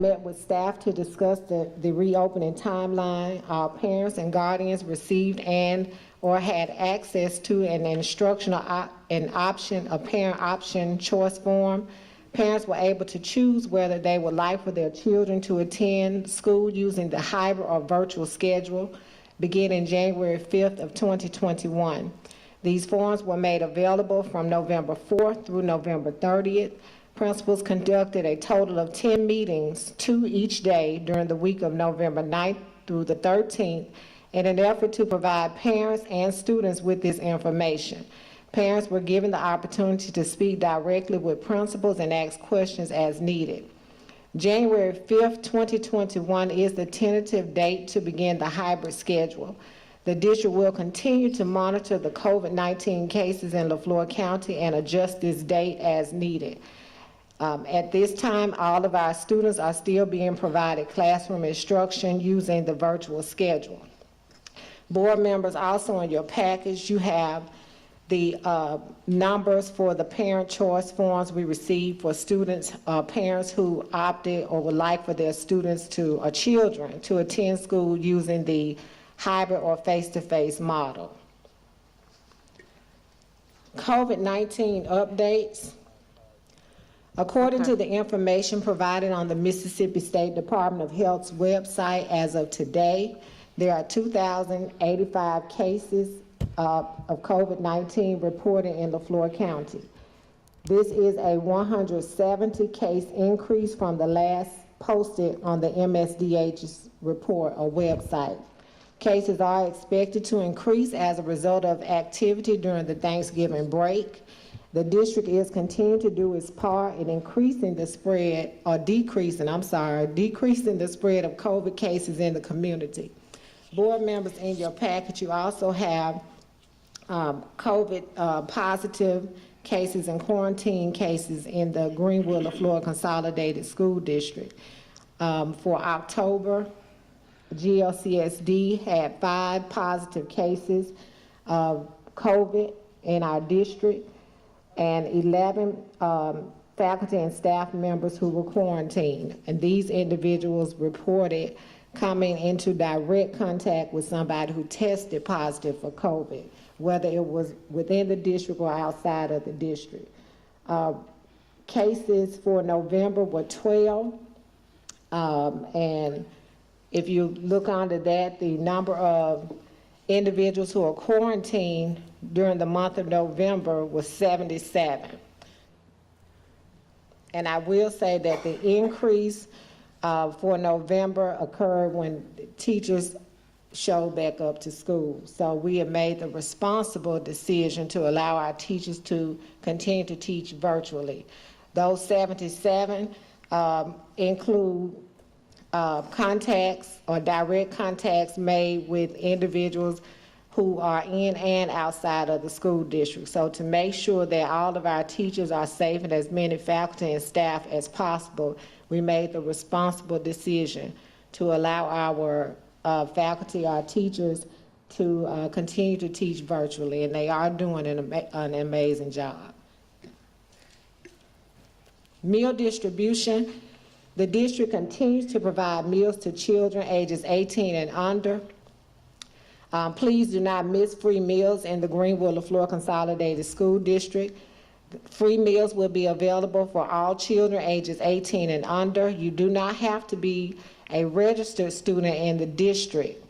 met with staff to discuss the reopening timeline. Our parents and guardians received and or had access to an a parent option choice form. Parents were able to choose whether they would like for their children to attend school using the hybrid or virtual schedule beginning January 5th of 2021. These forms were made available from November 4th through November 30th. Principals conducted a total of 10 meetings, 2 each day, during the week of November 9th through the 13th in an effort to provide parents and students with this information. Parents were given the opportunity to speak directly with principals and ask questions as needed. January 5th, 2021 is the tentative date to begin the hybrid schedule. The district will continue to monitor the COVID-19 cases in Leflore County and adjust this date as needed. At this time, all of our students are still being provided classroom instruction using the virtual schedule. Board members, also in your package, you have the numbers for the parent choice forms we received for students, parents who opted or would like for their students or children to attend school using the hybrid or face-to-face model. COVID-19 updates. According to the information provided on the Mississippi State Department of Health's website as of today, there are 2,085 cases of COVID-19 reported in Leflore County. This is a 170 case increase from the last posted on the MSDH's report or website. Cases are expected to increase as a result of activity during the Thanksgiving break. The district is continuing to do its part in decreasing the spread of COVID cases in the community. Board members, in your package, you also have COVID positive cases and quarantine cases in the Greenwood Leflore Consolidated School District. For October, GLCSD had 5 positive cases of COVID in our district and 11 faculty and staff members who were quarantined. And these individuals reported coming into direct contact with somebody who tested positive for COVID, whether it was within the district or outside of the district. Cases for November were 12, and if you look under that, the number of individuals who are quarantined during the month of November was 77. And I will say that the increase for November occurred when teachers showed back up to school. So we have made the responsible decision to allow our teachers to continue to teach virtually. Those 77 include contacts or direct contacts made with individuals who are in and outside of the school district. So to make sure that all of our teachers are safe and as many faculty and staff as possible, we made the responsible decision to allow our faculty, our teachers, to continue to teach virtually, and they are doing an amazing job. Meal distribution. The district continues to provide meals to children ages 18 and under. Please do not miss free meals in the Greenwood Leflore Consolidated School District. Free meals will be available for all children ages 18 and under. You do not have to be a registered student in the district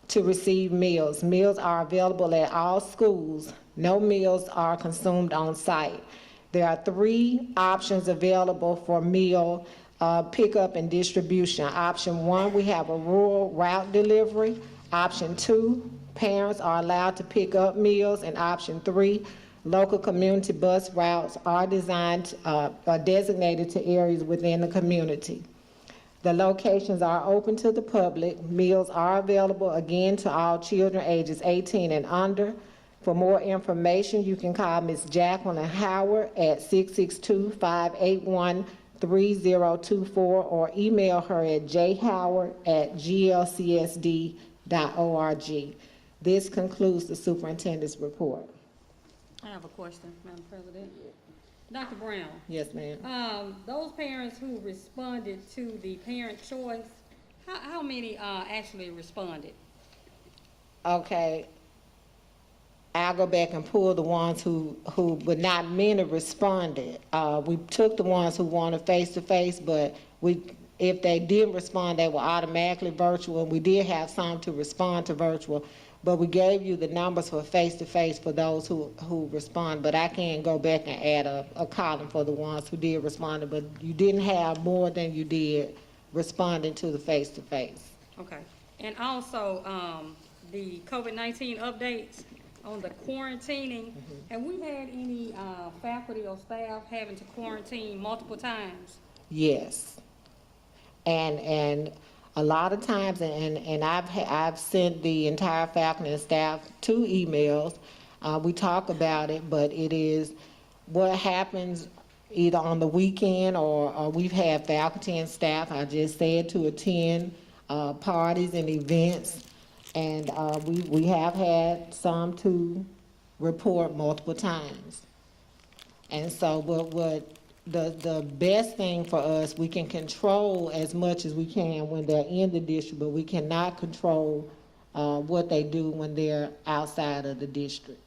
to receive meals. Meals are available at all schools. No meals are consumed on site. There are 3 options available for meal pickup and distribution. Option 1, we have a rural route delivery. Option 2, parents are allowed to pick up meals. And option 3, local community bus routes are designated to areas within the community. The locations are open to the public. Meals are available again to all children ages 18 and under. For more information, you can call Ms. Jacqueline Howard at 662-581-3024 or email her at jhoward@glcsd.org. This concludes the superintendent's report. I have a question, Madam President. Dr. Brown, Yes, ma'am. those parents who responded to the parent choice, how many actually responded? Okay. I'll go back and pull the ones who but not many responded. We took the ones who wanted face-to-face, but if they didn't respond, they were automatically virtual, and we did have some to respond to virtual, but we gave you the numbers for face-to-face for those who respond, but I can go back and add a column for the ones who did respond, but you didn't have more than you did responding to the face-to-face. Okay. And also, the COVID-19 updates on the quarantining. Have we had any faculty or staff having to quarantine multiple times? Yes. And a lot of times, and I've sent the entire faculty and staff 2 emails. We talk about it, but it is what happens either on the weekend or we've had faculty and staff, I just said, to attend parties and events. And we have had some to report multiple times. And so what the best thing for us, we can control as much as we can when they're in the district, but we cannot control what they do when they're outside of the district.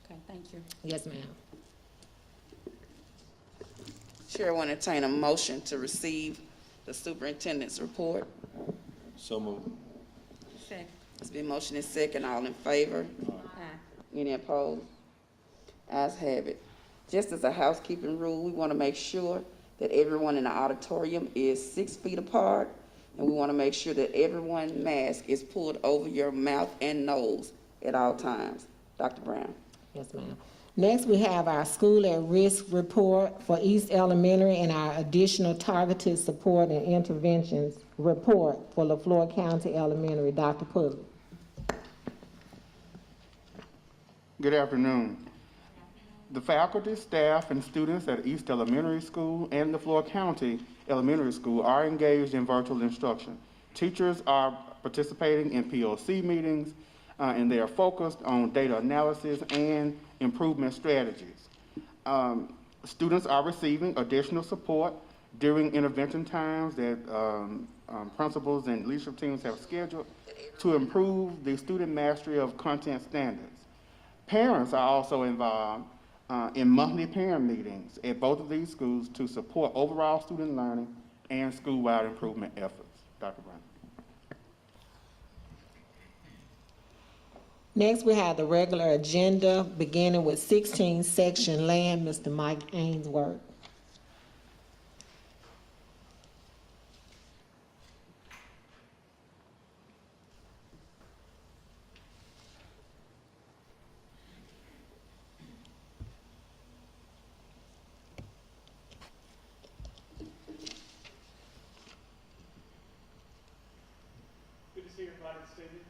Okay, thank you. Yes, ma'am. Chair will entertain a motion to receive the superintendent's report. So moved. Second. It's been motioned and second. All in favor? Aye. Any opposed? Ayes have it. Just as a housekeeping rule, we want to make sure that everyone in the auditorium is 6 feet apart, and we want to make sure that everyone's mask is pulled over your mouth and nose at all times. Dr. Brown. Yes, ma'am. Next, we have our school at risk report for East Elementary and our additional targeted support and interventions report for Leflore County Elementary. Dr. Pulley. Good afternoon. The faculty, staff, and students at East Elementary School and Leflore County Elementary School are engaged in virtual instruction. Teachers are participating in POC meetings, and they are focused on data analysis and improvement strategies. Students are receiving additional support during intervention times that principals and leadership teams have scheduled to improve the student mastery of content standards. Parents are also involved in monthly parent meetings at both of these schools to support overall student learning and school-wide improvement efforts. Dr. Brown. Next, we have the regular agenda, beginning with 16 section land, Mr. Mike Ainsworth. Good to see everybody this evening.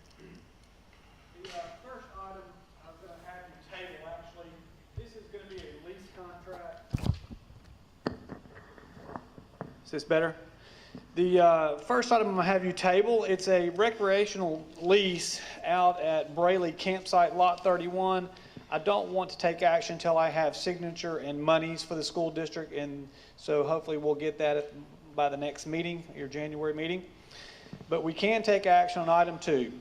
The first item I'm going to have you table, actually, this is going to be a lease contract. Is this better? The first item I'm going to have you table, it's a recreational lease out at Braley Campsite Lot 31. I don't want to take action until I have signature and monies for the school district, and so hopefully we'll get that by the next meeting, your January meeting. But we can take action on item 2.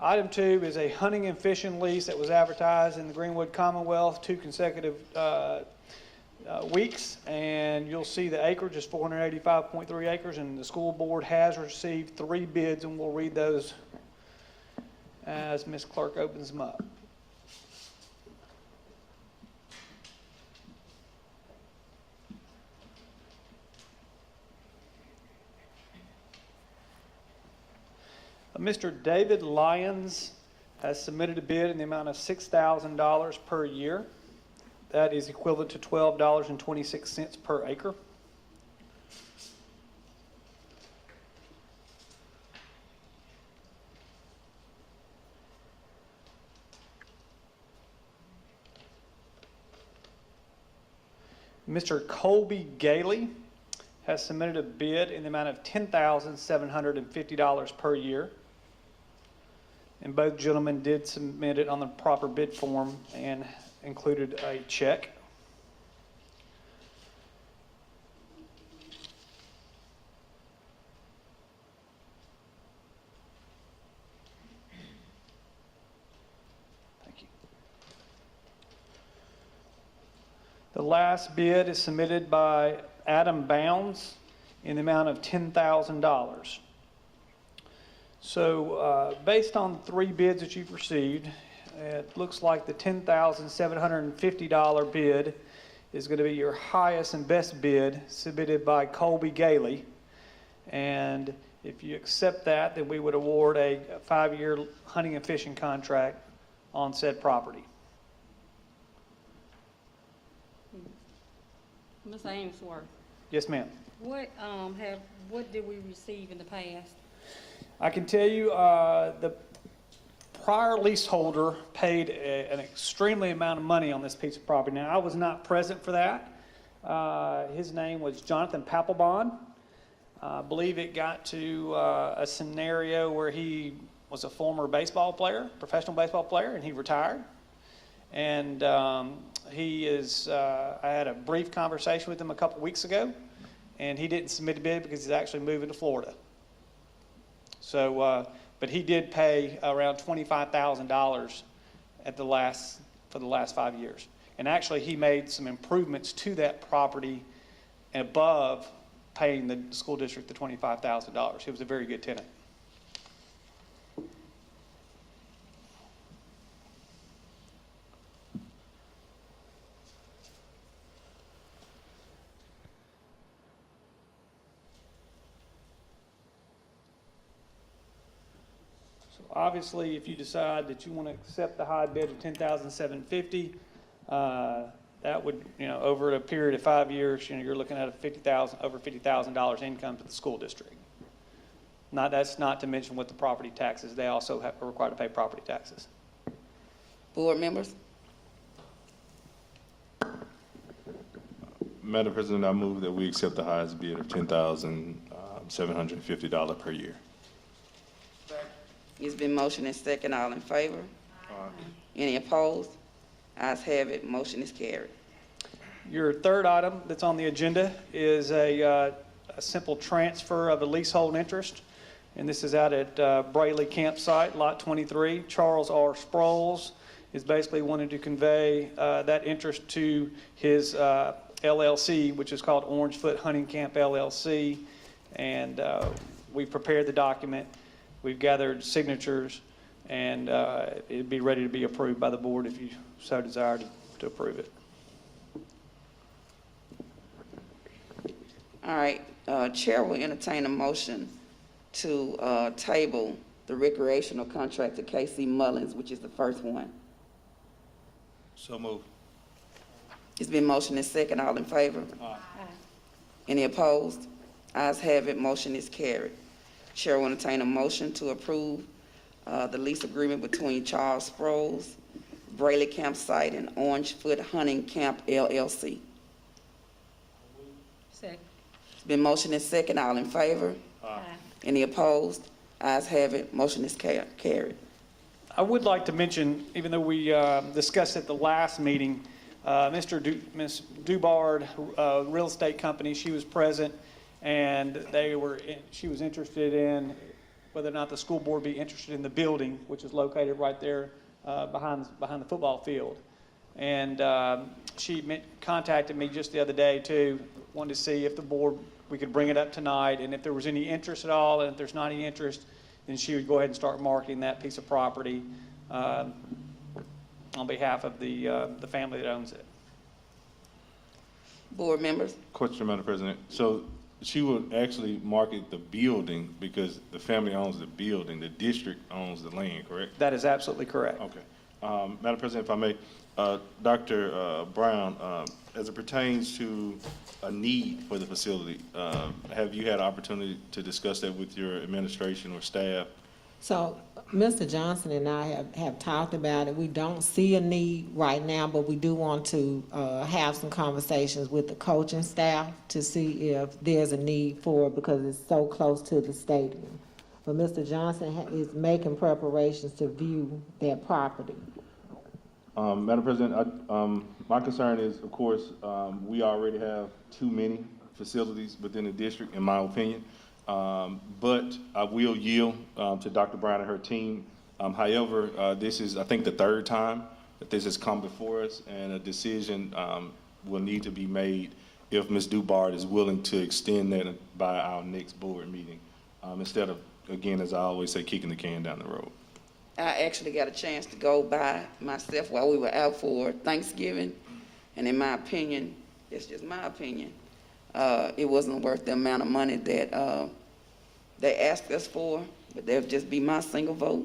Item 2 is a hunting and fishing lease that was advertised in the Greenwood Commonwealth 2 consecutive weeks, and you'll see the acreage is 485.3 acres, and the school board has received 3 bids, and we'll read those as Ms. Clerk opens them up. Mr. David Lyons has submitted a bid in the amount of $6,000 per year. That is equivalent to $12.26 per acre. Mr. Colby Gailey has submitted a bid in the amount of $10,750 per year. And both gentlemen did submit it on the proper bid form and included a check. Thank you. The last bid is submitted by Adam Bounds in the amount of $10,000. So based on the 3 bids that you've received, it looks like the $10,750 bid is going to be your highest and best bid submitted by Colby Gailey. And if you accept that, then we would award a 5-year hunting and fishing contract on said property. Ms. Ainsworth, Yes, ma'am. what did we receive in the past? I can tell you the prior leaseholder paid an extremely amount of money on this piece of property. Now, I was not present for that. His name was Jonathan Papelbon. I believe it got to a scenario where he was a former baseball player, professional baseball player, and he retired. And he is, I had a brief conversation with him a couple weeks ago, and he didn't submit a bid because he's actually moving to Florida. So, but he did pay around $25,000 for the last 5 years. And actually, he made some improvements to that property above paying the school district the $25,000. He was a very good tenant. Obviously, if you decide that you want to accept the high bid of $10,750, that would, over a period of 5 years, you're looking at over $50,000 income to the school district. That's not to mention what the property taxes. They also are required to pay property taxes. Board members? Madam President, I move that we accept the highest bid of $10,750 per year. It's been motioned and second. All in favor? Any opposed? Ayes have it. Motion is carried. Your third item that's on the agenda is a simple transfer of a leasehold interest. And this is out at Braley Campsite, Lot 23. Charles R. Sproles is basically wanting to convey that interest to his LLC, which is called Orangefoot Hunting Camp LLC. And we prepared the document. We've gathered signatures, and it'd be ready to be approved by the board if you so desire to approve it. All right, Chair will entertain a motion to table the recreational contract to K.C. Mullins, which is the first one. So move. It's been motioned and second. All in favor? Aye. Any opposed? Ayes have it. Motion is carried. Chair will entertain a motion to approve the lease agreement between Charles Sproles, Braley Campsite, and Orangefoot Hunting Camp LLC. Second. It's been motioned and second. All in favor? Aye. Any opposed? Ayes have it. Motion is carried. I would like to mention, even though we discussed at the last meeting, Ms. Dubard, real estate company, she was present, and she was interested in whether or not the school board be interested in the building, which is located right there behind the football field. And she contacted me just the other day too, wanted to see if the board, we could bring it up tonight, and if there was any interest at all, and if there's not any interest, then she would go ahead and start marketing that piece of property on behalf of the family that owns it. Board members? Question, Madam President. So she would actually market the building because the family owns the building, the district owns the land, correct? That is absolutely correct. Okay. Madam President, if I may, Dr. Brown, as it pertains to a need for the facility, have you had opportunity to discuss that with your administration or staff? So Mr. Johnson and I have talked about it. We don't see a need right now, but we do want to have some conversations with the coaching staff to see if there's a need for it because it's so close to the stadium. But Mr. Johnson is making preparations to view that property. Madam President, my concern is, of course, we already have too many facilities within the district, in my opinion. But I will yield to Dr. Brown and her team. However, this is, I think, the third time that this has come before us, and a decision will need to be made if Ms. Dubard is willing to extend that by our next board meeting, instead of, again, as I always say, kicking the can down the road. I actually got a chance to go by myself while we were out for Thanksgiving, and in my opinion, it's just my opinion, it wasn't worth the amount of money that they asked us for, but that would just be my single vote.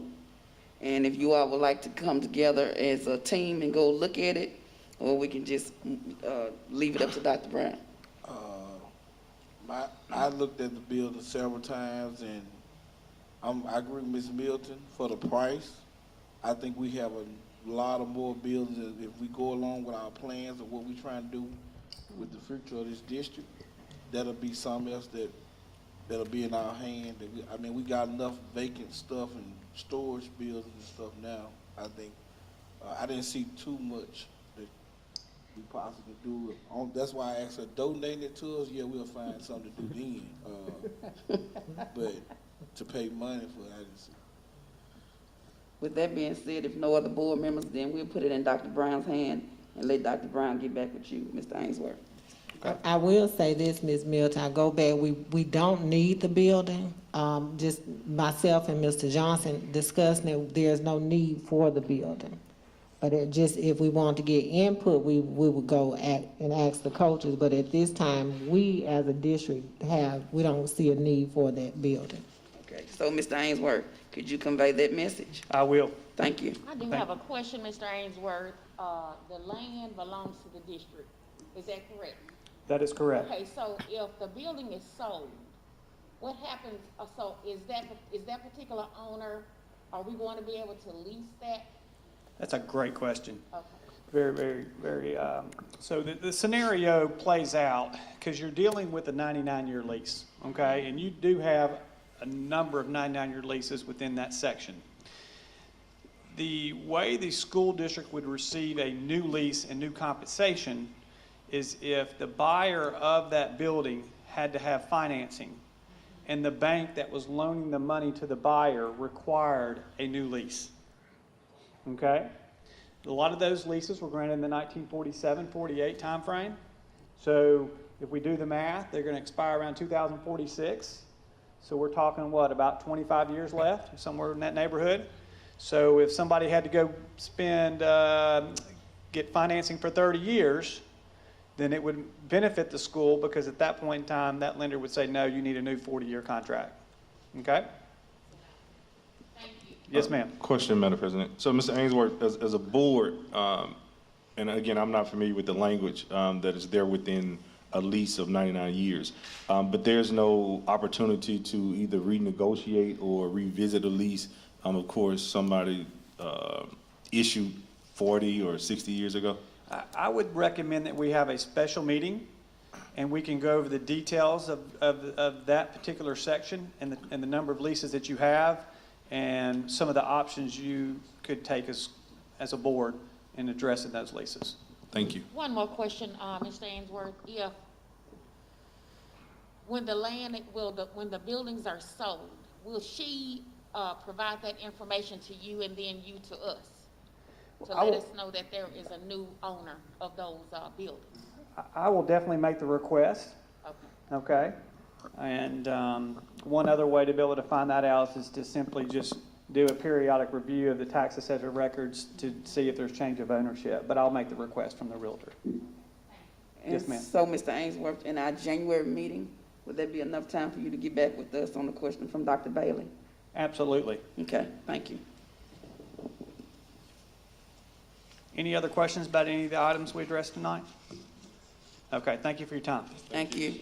And if you all would like to come together as a team and go look at it, or we can just leave it up to Dr. Brown. I looked at the building several times, and I agree with Ms. Milton for the price. I think we have a lot of more buildings if we go along with our plans of what we're trying to do with the future of this district. That'll be something else that'll be in our hand. We got enough vacant stuff and storage buildings and stuff now. I think I didn't see too much that we possibly do. That's why I asked her, donate it to us. Yeah, we'll find something to do then. But to pay money for it, I didn't see. With that being said, if no other board members, then we'll put it in Dr. Brown's hand and let Dr. Brown get back with you, Mr. Ainsworth. I will say this, Ms. Milton, I go back, we don't need the building. Just myself and Mr. Johnson discussing it, there's no need for the building. But if we want to get input, we would go and ask the coaches, but at this time, we as a district we don't see a need for that building. Okay, so Mr. Ainsworth, could you convey that message? I will. Thank you. I do have a question, Mr. Ainsworth. The land belongs to the district. Is that correct? That is correct. Okay, so if the building is sold, what happens, so is that particular owner, are we going to be able to lease that? That's a great question. Okay. Very, very, very, so the scenario plays out because you're dealing with a 99-year lease, okay? And you do have a number of 99-year leases within that section. The way the school district would receive a new lease and new compensation is if the buyer of that building had to have financing and the bank that was loaning the money to the buyer required a new lease. Okay? A lot of those leases were granted in the 1947-48 timeframe. So if we do the math, they're going to expire around 2046. So we're talking, what, about 25 years left, somewhere in that neighborhood. So if somebody had to go get financing for 30 years, then it would benefit the school because at that point in time, that lender would say, no, you need a new 40-year contract. Okay? Thank you. Yes, ma'am. Question, Madam President. So, Mr. Ainsworth, as a board, and again, I'm not familiar with the language that is there within a lease of 99 years, but there's no opportunity to either renegotiate or revisit a lease. Of course, somebody issued 40 or 60 years ago. I would recommend that we have a special meeting and we can go over the details of that particular section and the number of leases that you have and some of the options you could take as a board in addressing those leases. Thank you. One more question, Mr. Ainsworth. When the buildings are sold, will she provide that information to you and then you to us? To let us know that there is a new owner of those buildings. I will definitely make the request. Okay. Okay? And one other way to be able to find that out is to simply just do a periodic review of the tax assessor records to see if there's change of ownership. But I'll make the request from the realtor. Yes, ma'am. So, Mr. Ainsworth, in our January meeting, would there be enough time for you to get back with us on the question from Dr. Bailey? Absolutely. Okay, thank you. Any other questions about any of the items we addressed tonight? Okay, thank you for your time. Thank you.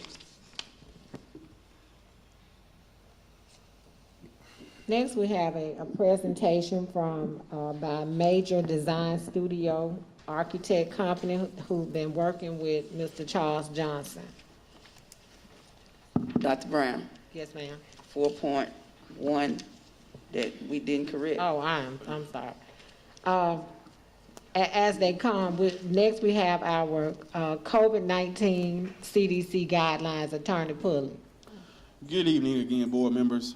Next, we have a presentation from by Major Design Studio Architect Company who's been working with Mr. Charles Johnson. Dr. Brown, Yes, ma'am. 4.1 that we didn't correct. Oh, I'm sorry. as they come. Next, we have our COVID-19 CDC guidelines. Attorney Pulley. Good evening again, board members.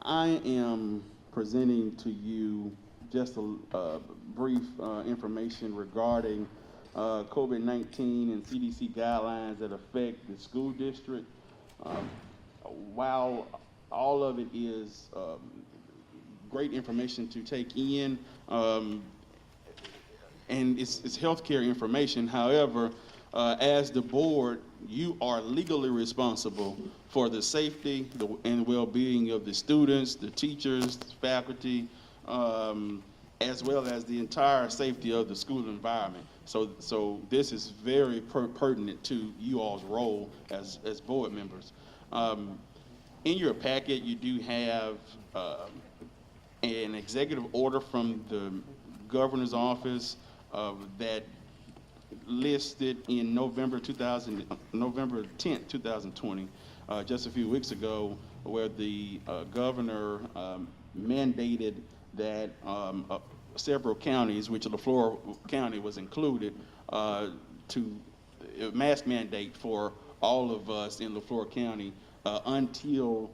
I am presenting to you just a brief information regarding COVID-19 and CDC guidelines that affect the school district. While all of it is great information to take in, and it's healthcare information, however, as the board, you are legally responsible for the safety and well-being of the students, the teachers, the faculty, as well as the entire safety of the school environment. So this is very pertinent to you all's role as board members. In your packet, you do have an executive order from the governor's office that listed in November 10th, 2020, just a few weeks ago, where the governor mandated that several counties, which Leflore County was included, to mask mandate for all of us in Leflore County until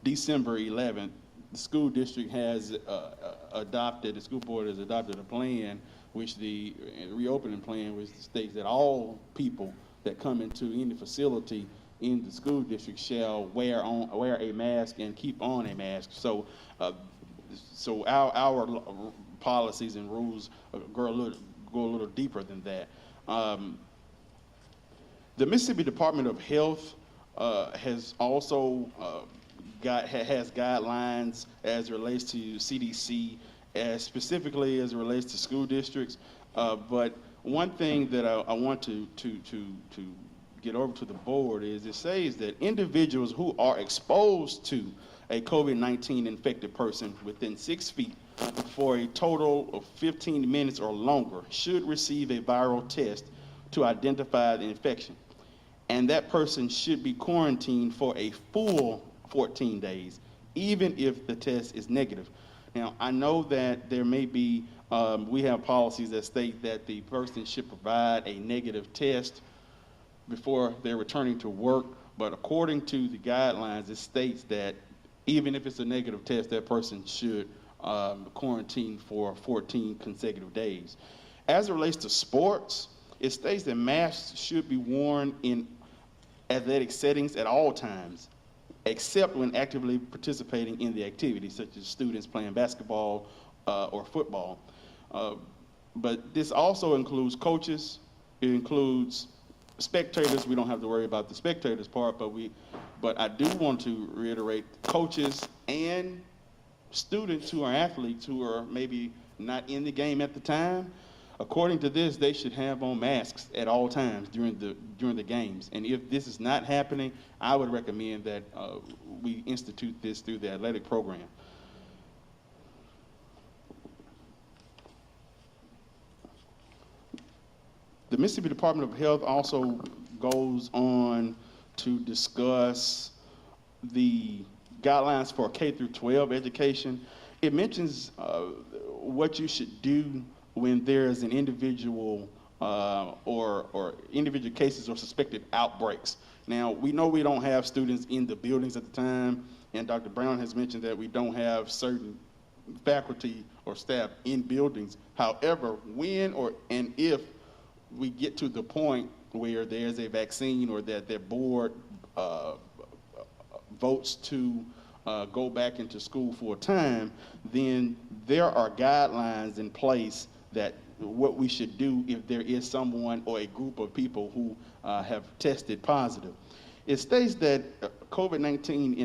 December 11th. The school district has the school board has adopted a plan, which the reopening plan, which states that all people that come into any facility in the school district shall wear a mask and keep on a mask. So our policies and rules go a little deeper than that. The Mississippi Department of Health has also has guidelines as it relates to CDC, specifically as it relates to school districts. But one thing that I want to get over to the board is it says that individuals who are exposed to a COVID-19 infected person within 6 feet for a total of 15 minutes or longer should receive a viral test to identify the infection. And that person should be quarantined for a full 14 days, even if the test is negative. Now, I know that there may be, we have policies that state that the person should provide a negative test before they're returning to work, but according to the guidelines, it states that even if it's a negative test, that person should quarantine for 14 consecutive days. As it relates to sports, it states that masks should be worn in athletic settings at all times, except when actively participating in the activity, such as students playing basketball or football. But this also includes coaches, it includes spectators. We don't have to worry about the spectators part, but I do want to reiterate coaches and students who are athletes who are maybe not in the game at the time. According to this, they should have on masks at all times during the games. And if this is not happening, I would recommend that we institute this through the athletic program. The Mississippi Department of Health also goes on to discuss the guidelines for K through 12 education. It mentions what you should do when there is an individual or individual cases or suspected outbreaks. Now, we know we don't have students in the buildings at the time, and Dr. Brown has mentioned that we don't have certain faculty or staff in buildings. However, when and if we get to the point where there's a vaccine or that their board votes to go back into school full time, then there are guidelines in place that what we should do if there is someone or a group of people who have tested positive. It states that COVID-19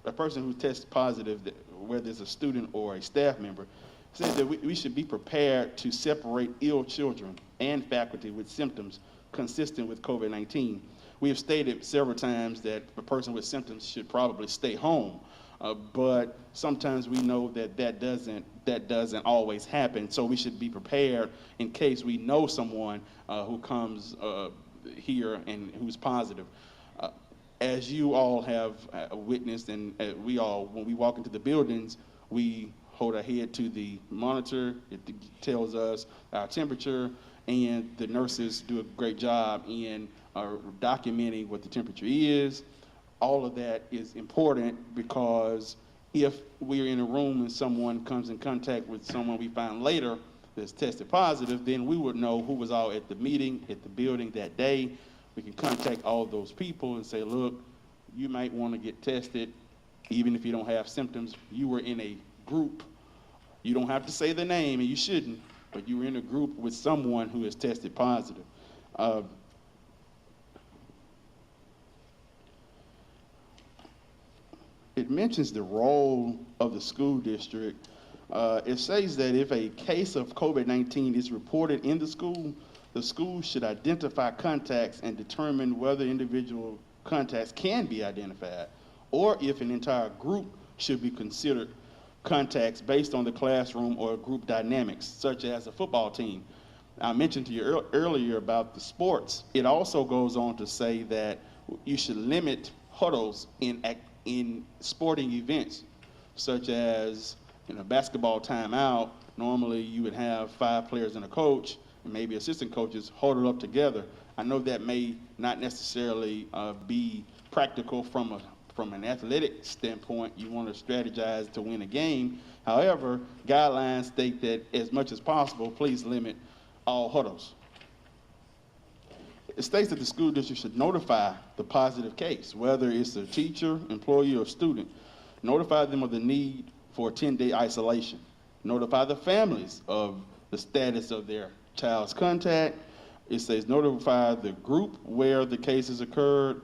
a person who tests positive, whether it's a student or a staff member, says that we should be prepared to separate ill children and faculty with symptoms consistent with COVID-19. We have stated several times that a person with symptoms should probably stay home, but sometimes we know that that doesn't always happen. So we should be prepared in case we know someone who comes here and who's positive. As you all have witnessed, and we all, when we walk into the buildings, we hold our head to the monitor. It tells us our temperature, and the nurses do a great job in documenting what the temperature is. All of that is important because if we're in a room and someone comes in contact with someone we find later that's tested positive, then we would know who was all at the meeting, at the building that day. We can contact all those people and say, look, you might want to get tested, even if you don't have symptoms. You were in a group. You don't have to say the name, and you shouldn't, but you were in a group with someone who has tested positive. It mentions the role of the school district. It says that if a case of COVID-19 is reported in the school should identify contacts and determine whether individual contacts can be identified, or if an entire group should be considered contacts based on the classroom or group dynamics, such as a football team. I mentioned to you earlier about the sports. It also goes on to say that you should limit huddles in sporting events, such as in a basketball timeout. Normally you would have 5 players and a coach, and maybe assistant coaches huddled up together. I know that may not necessarily be practical from an athletic standpoint. You want to strategize to win a game. However, guidelines state that as much as possible, please limit all huddles. It states that the school district should notify the positive case, whether it's a teacher, employee, or student. Notify them of the need for a 10-day isolation. Notify the families of the status of their child's contact. It says notify the group where the cases occurred.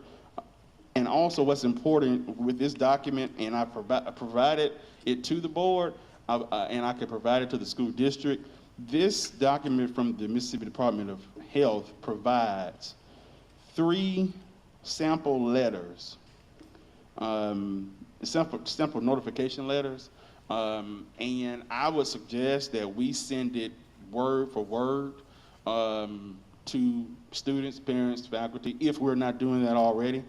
And also what's important with this document, and I provided it to the board, and I can provide it to the school district. This document from the Mississippi Department of Health provides 3 sample letters, sample notification letters, and I would suggest that we send it word for word to students, parents, faculty, if we're not doing that already,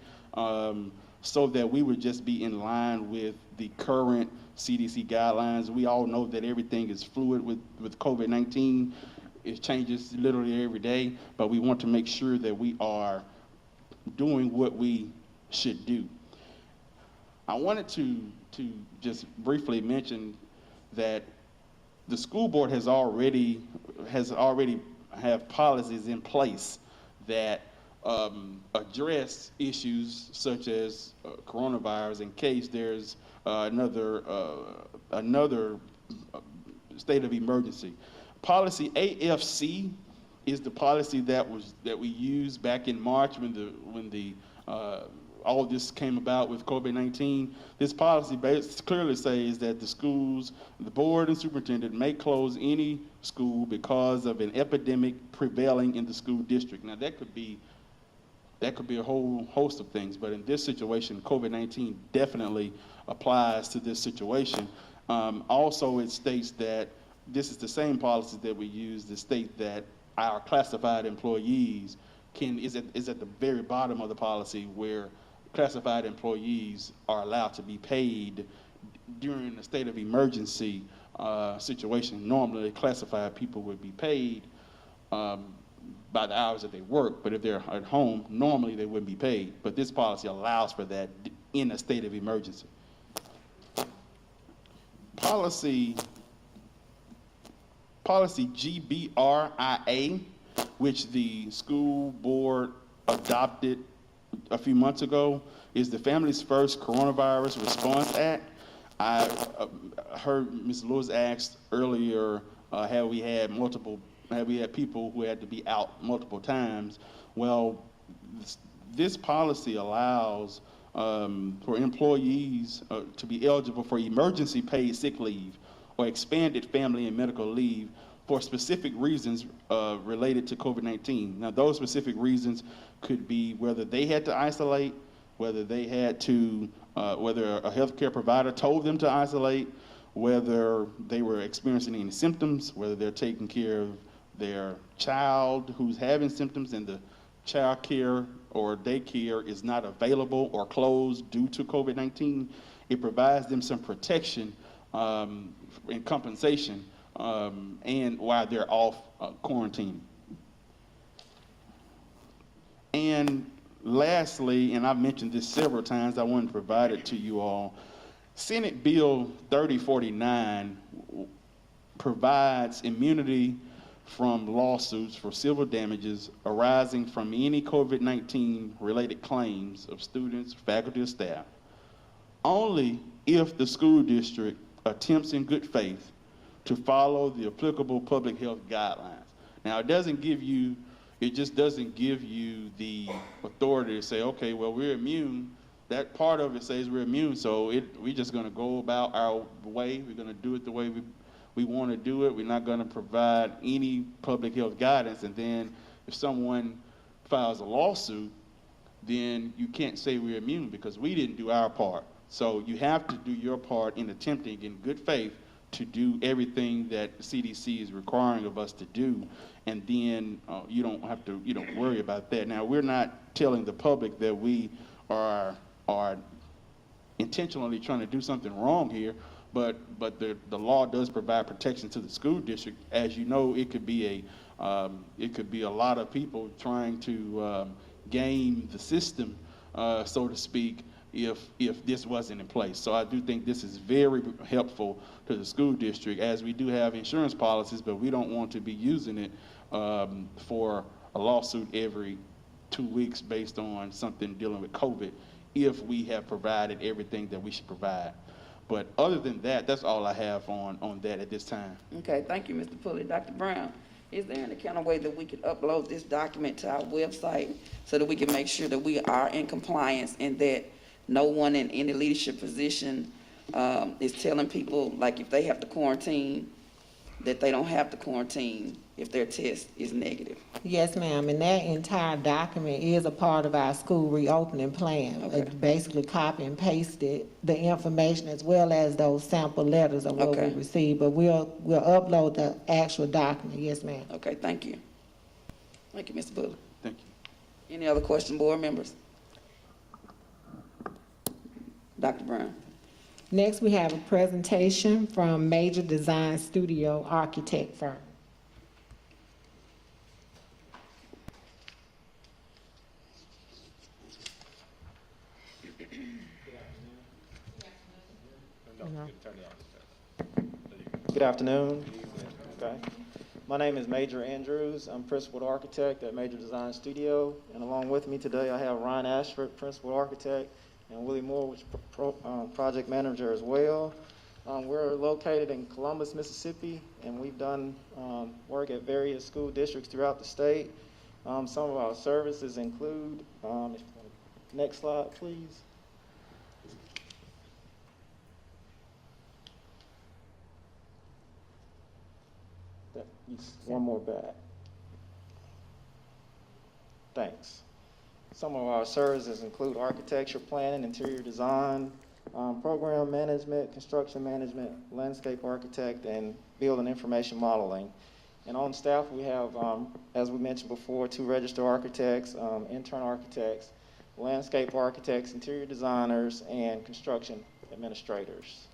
so that we would just be in line with the current CDC guidelines. We all know that everything is fluid with COVID-19. It changes literally every day, but we want to make sure that we are doing what we should do. I wanted to just briefly mention that the school board has already have policies in place that address issues such as coronavirus in case there's another state of emergency. Policy AFC is the policy that we used back in March when all of this came about with COVID-19. This policy clearly says that the schools, the board and superintendent may close any school because of an epidemic prevailing in the school district. Now that could be a whole host of things, but in this situation, COVID-19 definitely applies to this situation. Also, it states that this is the same policy that we use to state that our classified employees is at the very bottom of the policy, where classified employees are allowed to be paid during a state of emergency situation. Normally, classified people would be paid by the hours that they work, but if they're at home, normally they wouldn't be paid. But this policy allows for that in a state of emergency. Policy GBRIA, which the school board adopted a few months ago, is the Families First Coronavirus Response Act. I heard Ms. Lewis asked earlier, have we had people who had to be out multiple times? Well, this policy allows for employees to be eligible for emergency paid sick leave or expanded family and medical leave for specific reasons related to COVID-19. Now, those specific reasons could be whether they had to isolate, whether they had to, whether a healthcare provider told them to isolate, whether they were experiencing any symptoms, whether they're taking care of their child who's having symptoms and the child care or daycare is not available or closed due to COVID-19. It provides them some protection in compensation and while they're off quarantine. And lastly, and I've mentioned this several times, I wanted to provide it to you all. Senate Bill 3049 provides immunity from lawsuits for civil damages arising from any COVID-19 related claims of students, faculty, or staff, only if the school district attempts in good faith to follow the applicable public health guidelines. Now, it just doesn't give you the authority to say, okay, well, we're immune. That part of it says we're immune, so we're just gonna go about our way. We're gonna do it the way we wanna do it. We're not gonna provide any public health guidance. And then if someone files a lawsuit, then you can't say we're immune because we didn't do our part. So you have to do your part in attempting in good faith to do everything that the CDC is requiring of us to do, and then you don't have to worry about that. Now, we're not telling the public that we are intentionally trying to do something wrong here, but the law does provide protection to the school district. As you know, it could be a lot of people trying to game the system, so to speak, if this wasn't in place. So I do think this is very helpful to the school district, as we do have insurance policies, but we don't want to be using it for a lawsuit every 2 weeks based on something dealing with COVID, if we have provided everything that we should provide. But other than that, that's all I have on that at this time. Okay, thank you, Mr. Pulley. Dr. Brown, is there any kind of way that we can upload this document to our website so that we can make sure that we are in compliance and that no one in any leadership position is telling people, like, if they have to quarantine, that they don't have to quarantine if their test is negative? Yes, ma'am, and that entire document is a part of our school reopening plan. Okay. It basically copy and pasted the information as well as those sample letters of what we Okay. received, but we'll upload the actual document, yes, ma'am. Okay, thank you. Thank you, Mr. Buller. Thank you. Any other question, board members? Dr. Brown. Next, we have a presentation from Major Design Studio Architect Firm. Good afternoon. Okay. My name is Major Andrews. I'm Principal Architect at Major Design Studio. And along with me today, I have Ryan Ashford, Principal Architect, and Willie Moore, which is Project Manager as well. We're located in Columbus, Mississippi, and we've done work at various school districts throughout the state. Some of our services include, next slide, please. One more back. Thanks. Some of our services include architecture, planning, interior design, program management, construction management, landscape architect, and building information modeling. And on staff, we have, as we mentioned before, 2 registered architects, intern architects, landscape architects, interior designers, and construction administrators.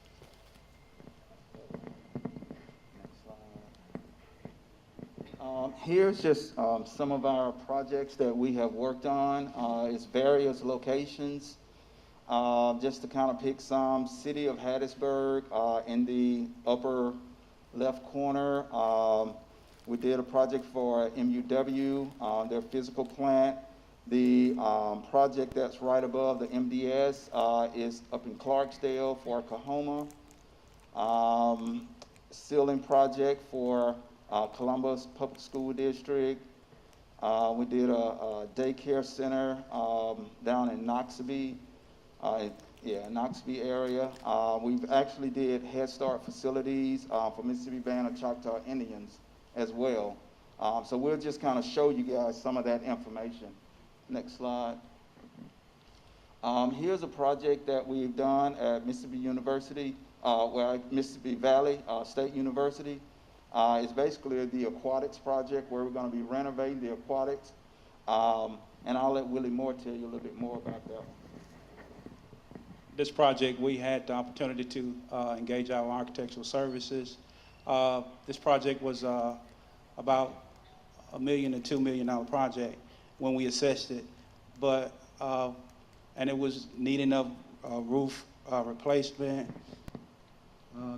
Here's just some of our projects that we have worked on. It's various locations. Just to kind of pick some, City of Hattiesburg in the upper left corner. We did a project for MUW, their physical plant. The project that's right above the MDS is up in Clarksdale for Kahoma. Ceiling project for Columbus Public School District. We did a daycare center down in Noxubee, Noxubee area. We've actually did Head Start facilities for Mississippi Band of Choctaw Indians as well. So we'll just kind of show you guys some of that information. Next slide. Here's a project that we've done at Mississippi University, Mississippi Valley State University. It's basically the Aquatics project where we're going to be renovating the Aquatics. And I'll let Willie Moore tell you a little bit more about that one. this project, we had the opportunity to engage our architectural services. This project was about $1 million to $2 million project when we assessed it, but and it was needing of roof replacement.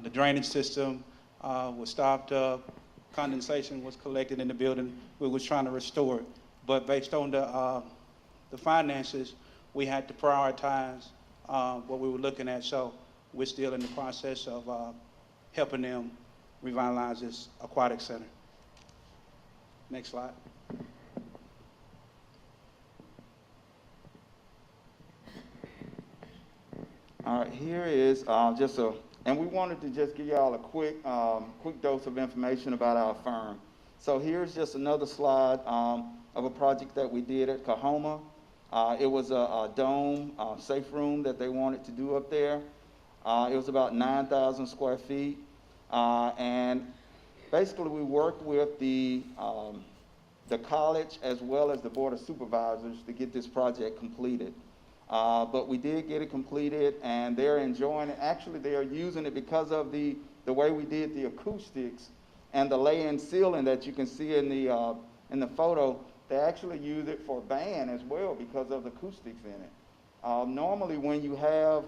The drainage system was stopped up. Condensation was collected in the building. We was trying to restore it, but based on the finances, we had to prioritize what we were looking at. So we're still in the process of helping them revitalize this aquatic center. Next slide. All right, here is and we wanted to just give y'all a quick dose of information about our firm. So here's just another slide of a project that we did at Kahoma. It was a dome safe room that they wanted to do up there. It was about 9,000 square feet. And basically we worked with the college as well as the Board of Supervisors to get this project completed. But we did get it completed, and they're enjoying it. Actually, they are using it because of the way we did the acoustics and the lay-in ceiling that you can see in the photo. They actually use it for band as well because of the acoustics in it. Normally, when you have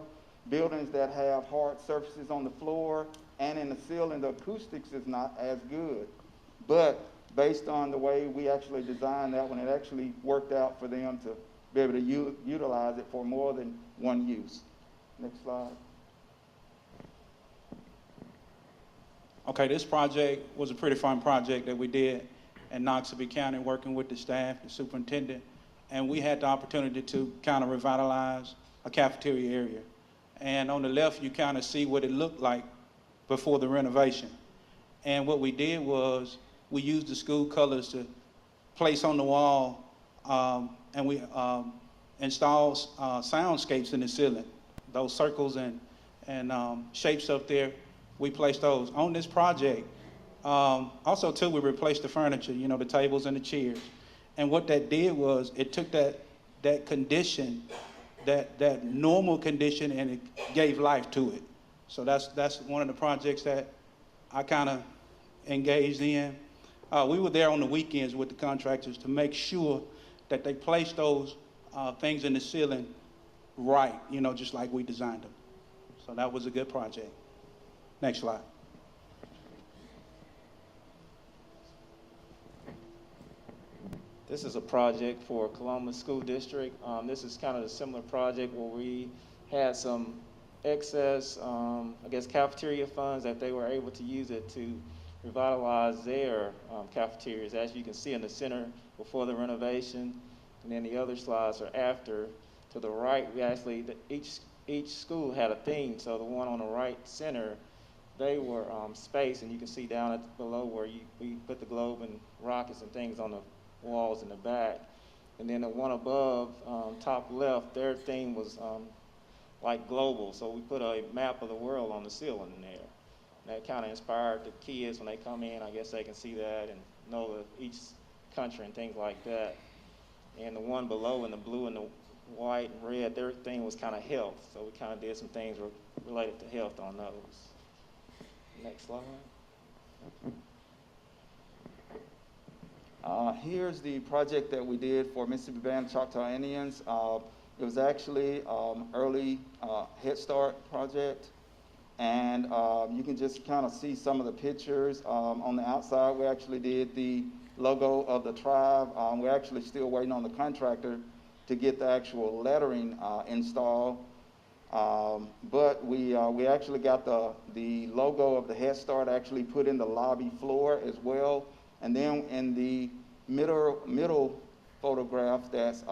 buildings that have hard surfaces on the floor and in the ceiling, the acoustics is not as good. But based on the way we actually designed that one, it actually worked out for them to be able to utilize it for more than one use. Next slide. Okay, this project was a pretty fun project that we did in Knoxville County, working with the staff, the superintendent, and we had the opportunity to kind of revitalize a cafeteria area. And on the left, you kind of see what it looked like before the renovation. And what we did was we used the school colors to place on the wall, and we installed soundscapes in the ceiling. Those circles and shapes up there, we placed those on this project. Also, too, we replaced the furniture, you know, the tables and the chairs. And what that did was it took that condition, that normal condition, and it gave life to it. So that's one of the projects that I kind of engaged in. We were there on the weekends with the contractors to make sure that they placed those things in the ceiling right, you know, just like we designed them. So that was a good project. Next slide. This is a project for Columbus School District. This is kind of a similar project where we had some excess, cafeteria funds that they were able to use it to revitalize their cafeterias. As you can see in the center before the renovation, and then the other slides are after. To the right, we actually, each school had a theme. So the one on the right center, they were spaced, and you can see down below where we put the globe and rockets and things on the walls in the back. And then the one above, top left, their theme was like global. So we put a map of the world on the ceiling in there. And that kind of inspired the kids when they come in. I guess they can see that and know each country and things like that. And the one below in the blue and the white and red, their thing was kind of health. So we kind of did some things related to health on those. Next slide. Here's the project that we did for Mississippi Band of Choctaw Indians. It was actually early Head Start project. And you can just kind of see some of the pictures. On the outside, we actually did the logo of the tribe. We're actually still waiting on the contractor to get the actual lettering installed. But we actually got the logo of the Head Start actually put in the lobby floor as well. And then in the middle photograph that's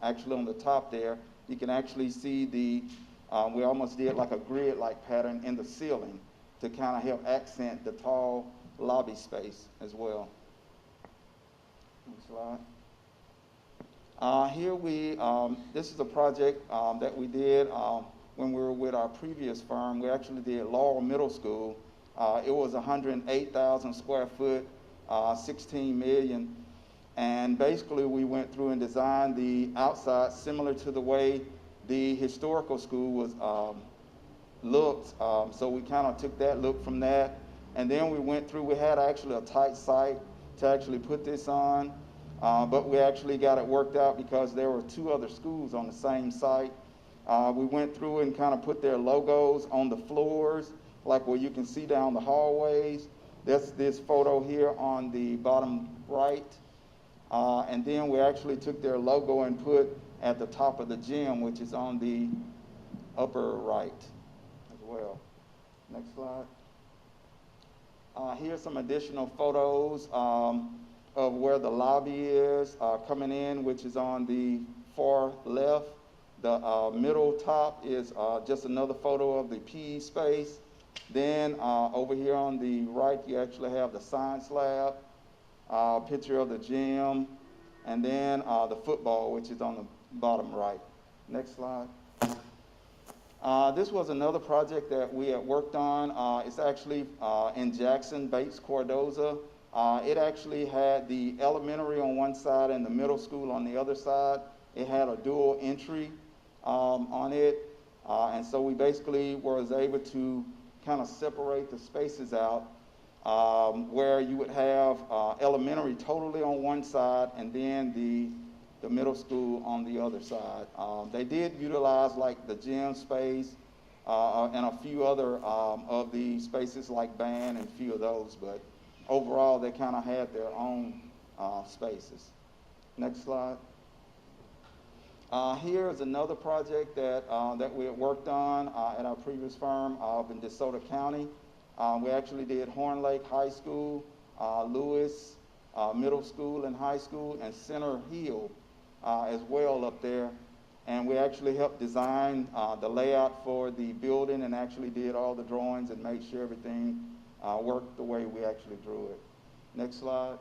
actually on the top there, you can actually see we almost did like a grid-like pattern in the ceiling to kind of help accent the tall lobby space as well. Next slide. Here this is a project that we did when we were with our previous firm. We actually did Laurel Middle School. It was 108,000 square foot, 16 million. And basically we went through and designed the outside similar to the way the historical school was looked. So we kind of took that look from that. And then we went through, we had actually a tight site to actually put this on. But we actually got it worked out because there were 2 other schools on the same site. We went through and kind of put their logos on the floors, like where you can see down the hallways. That's this photo here on the bottom right. And then we actually took their logo and put at the top of the gym, which is on the upper right as well. Next slide. Here's some additional photos of where the lobby is coming in, which is on the far left. The middle top is just another photo of the PE space. Then over here on the right, you actually have the science lab, picture of the gym, and then the football, which is on the bottom right. Next slide. This was another project that we had worked on. It's actually in Jackson, Bates, Cordoza. It actually had the elementary on one side and the middle school on the other side. It had a dual entry on it. And so we basically was able to kind of separate the spaces out where you would have elementary totally on one side and then the middle school on the other side. They did utilize like the gym space and a few other of the spaces like band and a few of those, but overall they kind of had their own spaces. Next slide. Here is another project that we had worked on at our previous firm up in DeSoto County. We actually did Horn Lake High School, Lewis Middle School and High School, and Center Hill as well up there. And we actually helped design the layout for the building and actually did all the drawings and made sure everything worked the way we actually drew it. Next slide.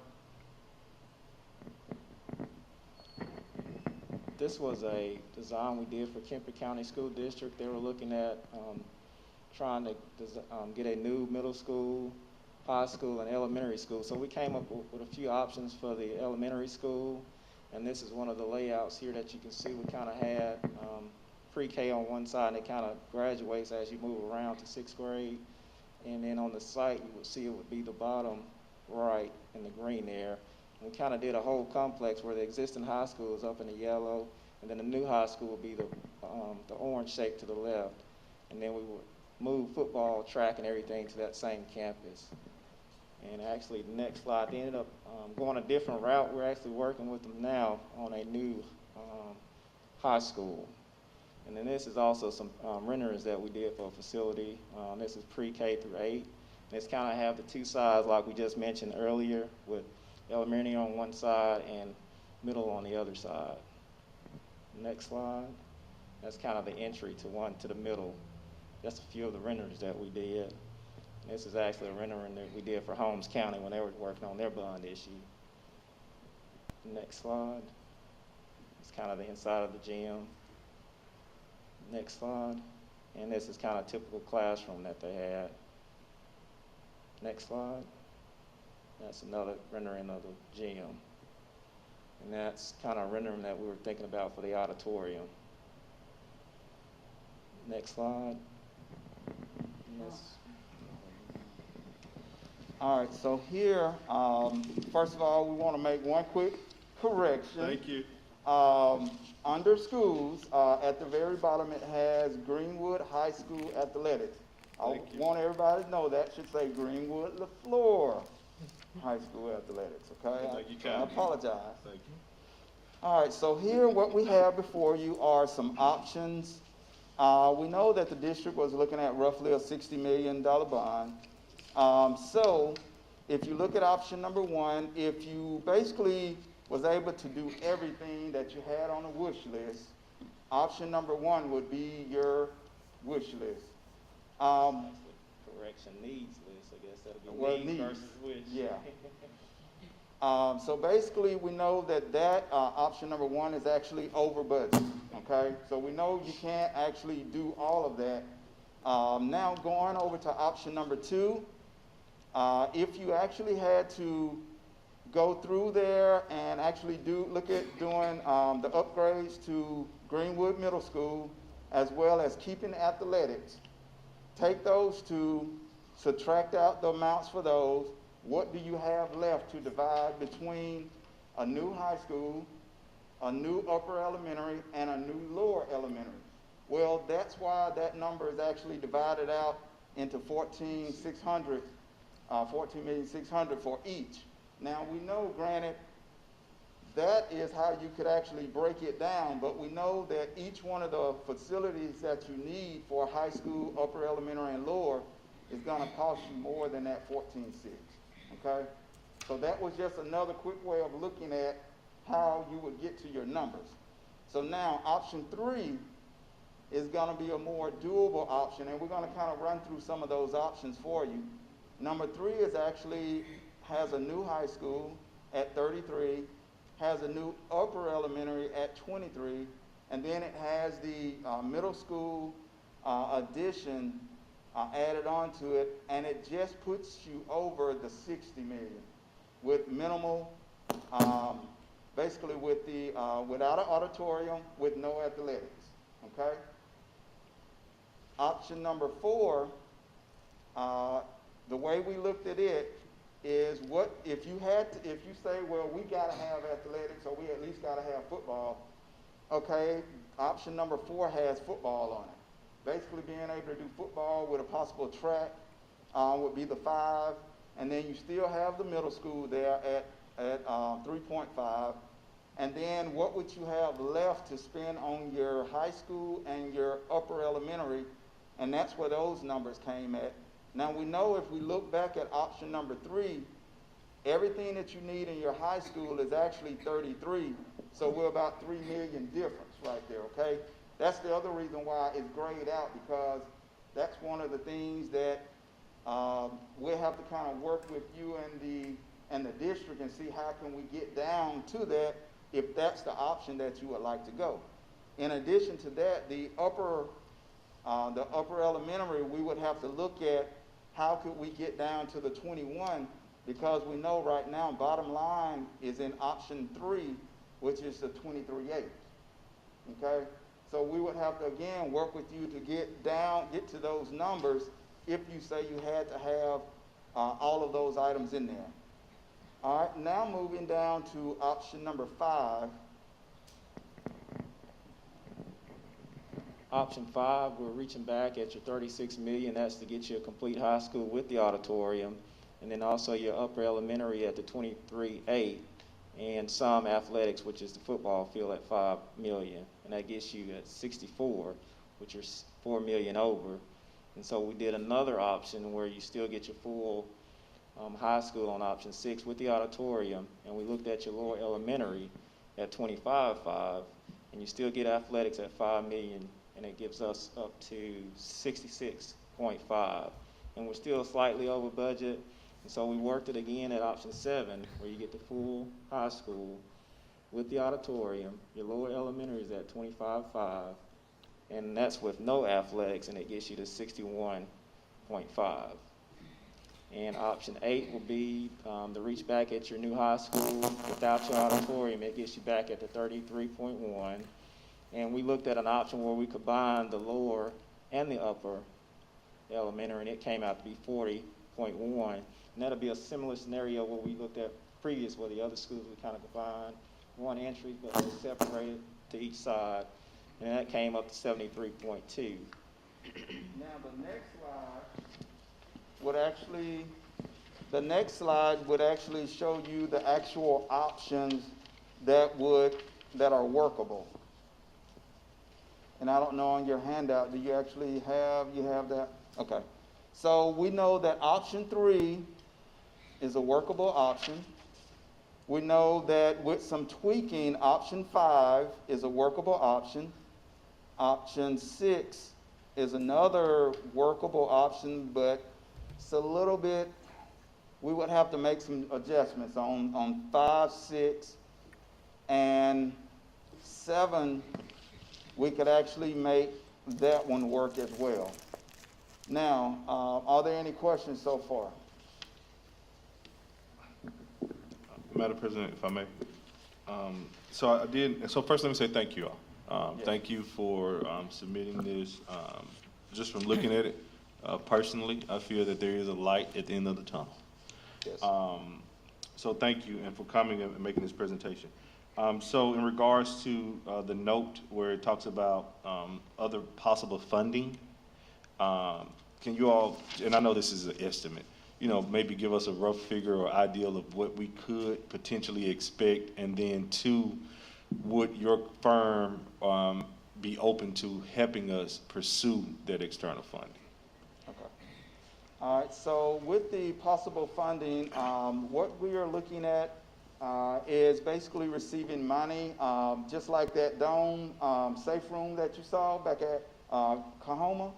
This was a design we did for Kemper County School District. They were looking at trying to get a new middle school, high school, and elementary school. So we came up with a few options for the elementary school. And this is one of the layouts here that you can see. We kind of had pre-K on one side, and it kind of graduates as you move around to 6th grade. And then on the site, you would see it would be the bottom right in the green there. And we kind of did a whole complex where the existing high school is up in the yellow, and then the new high school would be the orange shape to the left. And then we would move football, track, and everything to that same campus. And actually, the next slide, they ended up going a different route. We're actually working with them now on a new high school. And then this is also some renderings that we did for a facility. This is pre-K through 8. And it's kind of have the 2 sides like we just mentioned earlier, with elementary on one side and middle on the other side. Next slide. That's kind of the entry to the middle. That's a few of the renderings that we did. This is actually a rendering that we did for Holmes County when they were working on their bond issue. Next slide. It's kind of the inside of the gym. Next slide. And this is kind of typical classroom that they had. Next slide. That's another rendering of the gym. And that's kind of a rendering that we were thinking about for the auditorium. Next slide. Yes. All right, so here, first of all, we want to make one quick correction. Thank you. Under schools, at the very bottom, it has Greenwood High School Athletics. I want everybody to know that should say Greenwood Leflore High School Athletics, okay? Thank you, I apologize. Thank you. All right, so here what we have before you are some options. We know that the district was looking at roughly a $60 million bond. So if you look at option number 1, if you basically was able to do everything that you had on the wish list, option number 1 would be your wish list. Correction needs list, I guess that'll be needs versus wish. Yeah. So basically, we know that option number 1 is actually over budget, okay? So we know you can't actually do all of that. Now going over to option number 2, if you actually had to go through there and actually look at doing the upgrades to Greenwood Middle School, as well as keeping athletics. Take those two, subtract out the amounts for those. What do you have left to divide between a new high school, a new upper elementary, and a new lower elementary? Well, that's why that number is actually divided out into 14,600 for each. Now, we know, granted, that is how you could actually break it down, but we know that each one of the facilities that you need for high school, upper elementary, and lower is going to cost you more than that 14,600, okay? So that was just another quick way of looking at how you would get to your numbers. So now, option 3 is going to be a more doable option, and we're going to kind of run through some of those options for you. Number 3 is actually has a new high school at 33, has a new upper elementary at 23, and then it has the middle school addition added onto it, and it just puts you over the 60 million with minimal, basically with the without an auditorium, with no athletics. Okay. Option number 4, the way we looked at it is, what if you say, well, we got to have athletics, or we at least got to have football. Okay, option number 4 has football on it. Basically being able to do football with a possible track would be the 5, and then you still have the middle school there at 3.5. And then what would you have left to spend on your high school and your upper elementary? And that's where those numbers came at. Now, we know if we look back at option number 3, everything that you need in your high school is actually 33. So we're about 3 million difference right there, okay? That's the other reason why it's grayed out, because that's one of the things that we'll have to kind of work with you and the district and see how can we get down to that, if that's the option that you would like to go. In addition to that, the upper elementary, we would have to look at how could we get down to the 21, because we know right now bottom line is in option 3, which is the 23.8. Okay, so we would have to again work with you to get to those numbers if you say you had to have all of those items in there. All right, now moving down to option number 5. Option 5, we're reaching back at your 36 million. That's to get you a complete high school with the auditorium, and then also your upper elementary at the 23.8, and some athletics, which is the football field, at 5 million, and that gets you at 64, which is 4 million over. And so we did another option where you still get your full high school on option 6 with the auditorium, and we looked at your lower elementary at 25.5, and you still get athletics at 5 million, and it gives us up to 66.5, and we're still slightly over budget. And so we worked it again at option 7, where you get the full high school with the auditorium. Your lower elementary is at 25.5, and that's with no athletics, and it gets you to 61.5. And option 8 will be the reach back at your new high school without your auditorium. It gets you back at the 33.1. And we looked at an option where we combine the lower and the upper elementary, and it came out to be 40.1. And that'll be a similar scenario where we looked at previous, where the other schools we kind of combined one entry, but they separated to each side. And that came up to 73.2. Now the next slide would actually show you the actual options that are workable. And I don't know on your handout, do you actually have that? Okay. So we know that option 3 is a workable option. We know that with some tweaking, option 5 is a workable option. Option 6 is another workable option, but it's a little bit, we would have to make some adjustments on 5, 6, and 7. We could actually make that one work as well. Now, are there any questions so far? Madam President, if I may. So first let me say thank you all. Thank you for submitting this. Just from looking at it, personally, I feel that there is a light at the end of the tunnel. Yes. So thank you, and for coming and making this presentation. So in regards to the note where it talks about other possible funding, can you all, and I know this is an estimate, maybe give us a rough figure or ideal of what we could potentially expect, and then two, would your firm be open to helping us pursue that external funding? Okay. All right, so with the possible funding, what we are looking at is basically receiving money, just like that dome safe room that you saw back at Kahoma.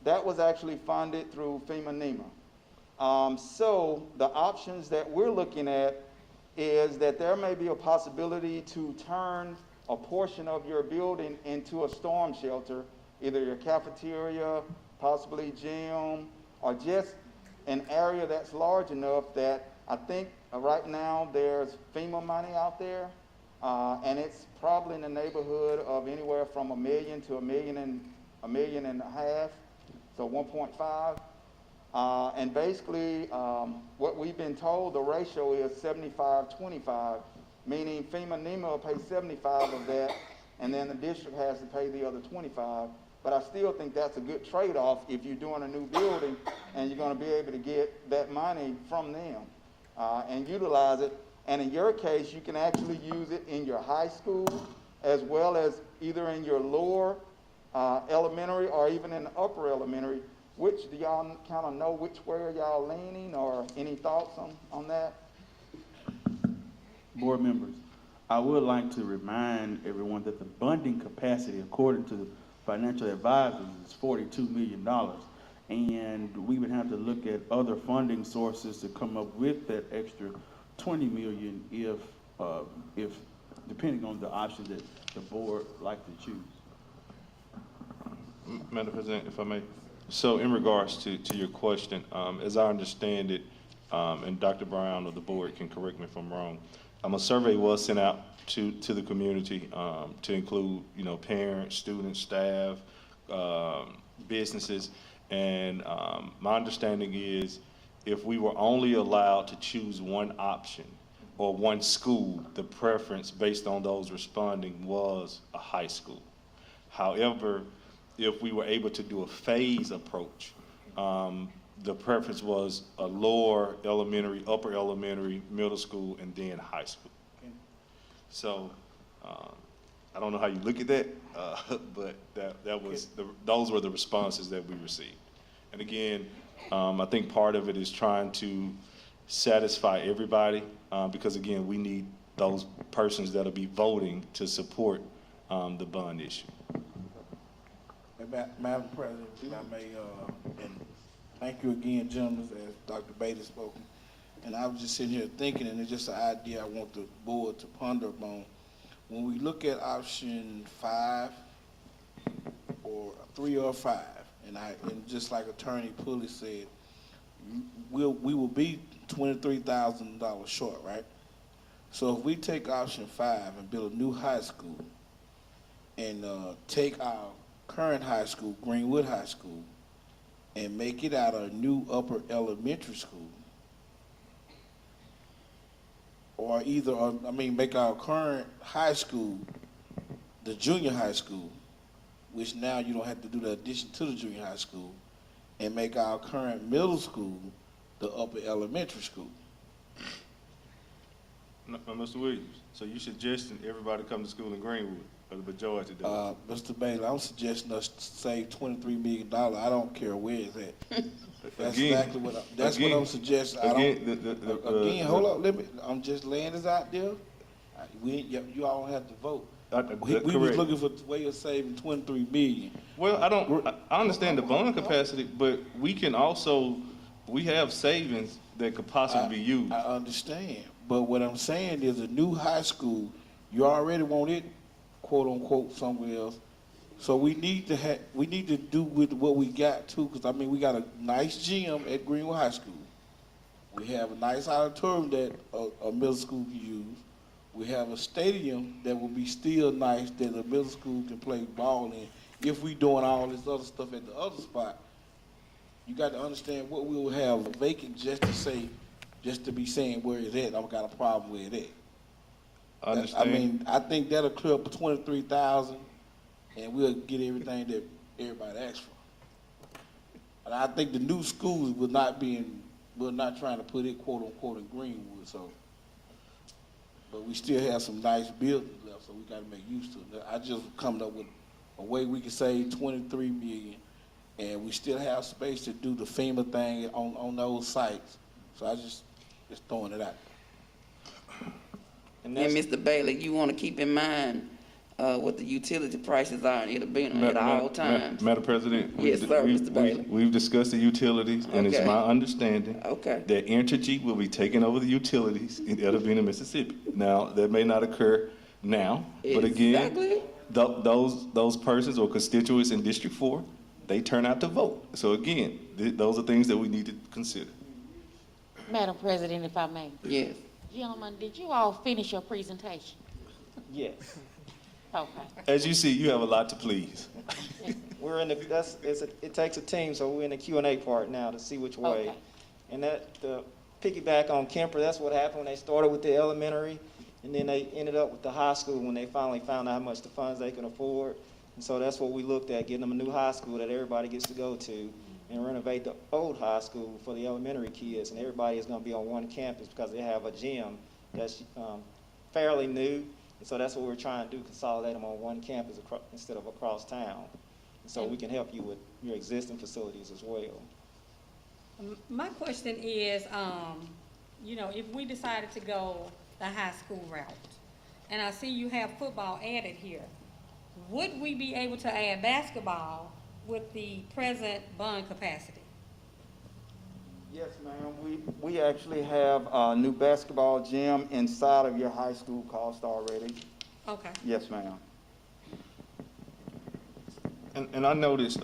That was actually funded through FEMA-NEMA. So the options that we're looking at is that there may be a possibility to turn a portion of your building into a storm shelter, either your cafeteria, possibly gym, or just an area that's large enough that I think right now there's FEMA money out there, and it's probably in the neighborhood of anywhere from $1 million to $1.5 million, so 1.5. And basically, what we've been told, the ratio is 75-25, meaning FEMA-NEMA will pay 75 of that, and then the district has to pay the other 25. But I still think that's a good trade-off if you're doing a new building and you're going to be able to get that money from them and utilize it. And in your case, you can actually use it in your high school as well as either in your lower elementary or even in the upper elementary. Which do y'all kind of know which way are y'all leaning, or any thoughts on that? Board members, I would like to remind everyone that the bonding capacity, according to the financial advisors, is $42 million. And we would have to look at other funding sources to come up with that extra $20 million if depending on the option that the board like to choose. Madam President, if I may. So in regards to your question, as I understand it, and Dr. Brown or the board can correct me if I'm wrong, a survey was sent out to the community to include, parents, students, staff, businesses, and my understanding is if we were only allowed to choose one option or one school, the preference based on those responding was a high school. However, if we were able to do a phase approach, the preference was a lower elementary, upper elementary, middle school, and then high school. So I don't know how you look at that, but that was those were the responses that we received. And again, I think part of it is trying to satisfy everybody, because again, we need those persons that'll be voting to support the bond issue. Madam President, if I may, and thank you again, gentlemen, as Dr. Bailey spoken. And I was just sitting here thinking, and it's just an idea I want the board to ponder upon. When we look at option 5 or 3 or 5, and just like Attorney Pulley said, we will be $23,000 short, right? So if we take option 5 and build a new high school and take our current high school, Greenwood High School, and make it out a new upper elementary school, or make our current high school the junior high school, which now you don't have to do the addition to the junior high school, and make our current middle school the upper elementary school. No, Mr. Williams, so you suggesting everybody come to school in Greenwood, or the majority does? Mr. Bailey, I'm suggesting us to save $23 million. I don't care where it's at. That's exactly what I'm suggesting. Hold up, I'm just laying this out there. You all don't have to vote. We was looking for a way of saving $23 million. Well, I understand the bond capacity, but we have savings that could possibly be used. I understand, but what I'm saying is a new high school, you already want it, quote unquote, somewhere else. So we need to do with what we got too, because we got a nice gym at Greenwood High School. We have a nice auditorium that a middle school can use. we have a stadium that will be still nice that the middle school can play ball in. If we doing all this other stuff at the other spot, you got to understand what we will have vacant just to say, just to be saying where it's at. I've got a problem with it. I understand. I mean, I think that'll clear up 23,000, and we'll get everything that everybody asks for. And I think the new schools will not trying to put it quote unquote in Greenwood. So, but we still have some nice buildings left, so we got to make use of it. I just coming up with a way we can save 23 million, and we still have space to do the FEMA thing on those sites. So I just throwing it out. And Mr. Bailey, you want to keep in mind what the utility prices are in Itabena at all times. Madam President? Yes, sir, Mr. Bailey. We've discussed the utilities, and it's Okay. my understanding Okay. that Entergy will be taking over the utilities in Itabena, Mississippi. Now, that may not occur now, but again, Exactly. those persons or constituents in District 4, they turn out to vote. So again, those are things that we need to consider. Madam President, if I may. Yes. Gentlemen, did you all finish your presentation? Yes. Okay. As you see, you have a lot to please. We're in the, it takes a team, so we're in the Q&A part now to see which way. Okay. And to piggyback on Kemper, that's what happened when they started with the elementary, and then they ended up with the high school when they finally found out how much the funds they can afford. And so that's what we looked at, getting them a new high school that everybody gets to go to, and renovate the old high school for the elementary kids. And everybody is going to be on one campus because they have a gym that's fairly new. And so that's what we're trying to do, consolidate them on one campus instead of across town. And so we can help you with your existing facilities as well. My question is, you know, if we decided to go the high school route, and I see you have football added here, would we be able to add basketball with the present bond capacity? Yes, ma'am. We actually have a new basketball gym inside of your high school cost already. Okay. Yes, ma'am. And I noticed,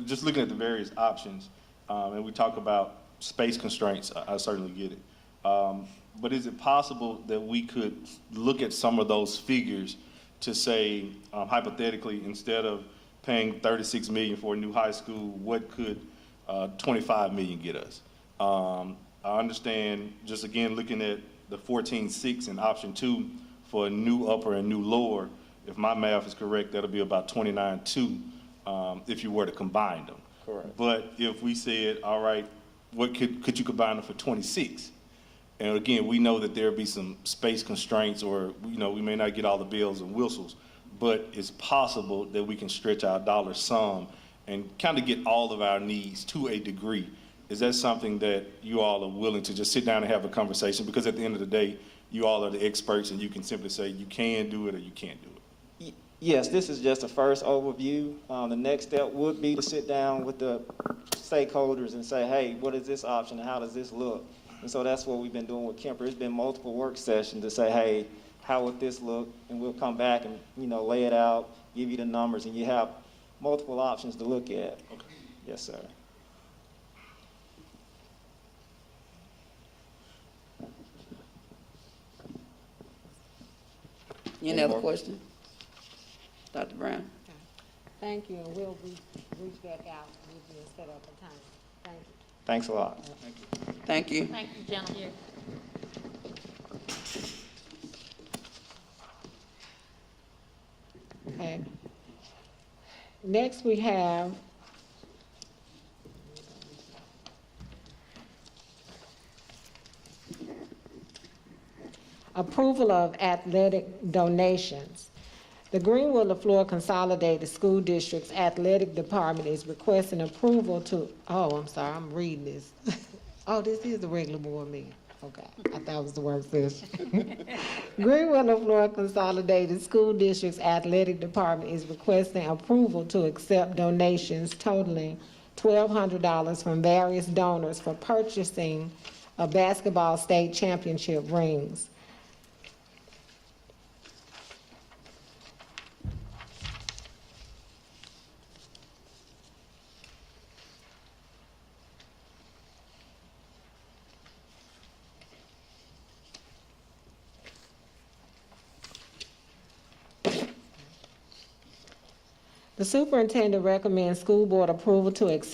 just looking at the various options, and we talk about space constraints, I certainly get it. But is it possible that we could look at some of those figures to say, hypothetically, instead of paying $36 million for a new high school, what could 25 million get us? I understand, just again, looking at the 14.6 and option 2 for a new upper and new lower, if my math is correct, that'll be about 29.2 if you were to combine them. Correct. But if we said, all right, what could you combine them for 26? And again, we know that there'll be some space constraints, or you know, we may not get all the bells and whistles, but it's possible that we can stretch our dollar sum and kind of get all of our needs to a degree. Is that something that you all are willing to just sit down and have a conversation? Because at the end of the day, you all are the experts, and you can simply say you can do it or you can't do it. Yes, this is just a first overview. The next step would be to sit down with the stakeholders and say, hey, what is this option and how does this look? And so that's what we've been doing with Kemper. It's been multiple work sessions to say, hey, how would this look? And we'll come back and, you know, lay it out, give you the numbers, and you have multiple options to look at. Okay. Yes, sir. Any other question? Dr. Brown? Thank you, and we'll reach back out with you and set up a time. Thank you. Thanks a lot. Thank you. Thank you, gentlemen. Okay. Next, we have approval of athletic donations. The Greenwood Leflore Consolidated School District's Athletic Department is requesting approval to, oh, I'm sorry, I'm reading this. Oh, this is the regular board meeting. Okay, I thought it was the work session. Greenwood Leflore Consolidated School District's Athletic Department is requesting approval to accept donations totaling $1,200 from various donors for purchasing a basketball state championship rings. The superintendent recommends school board approval to accept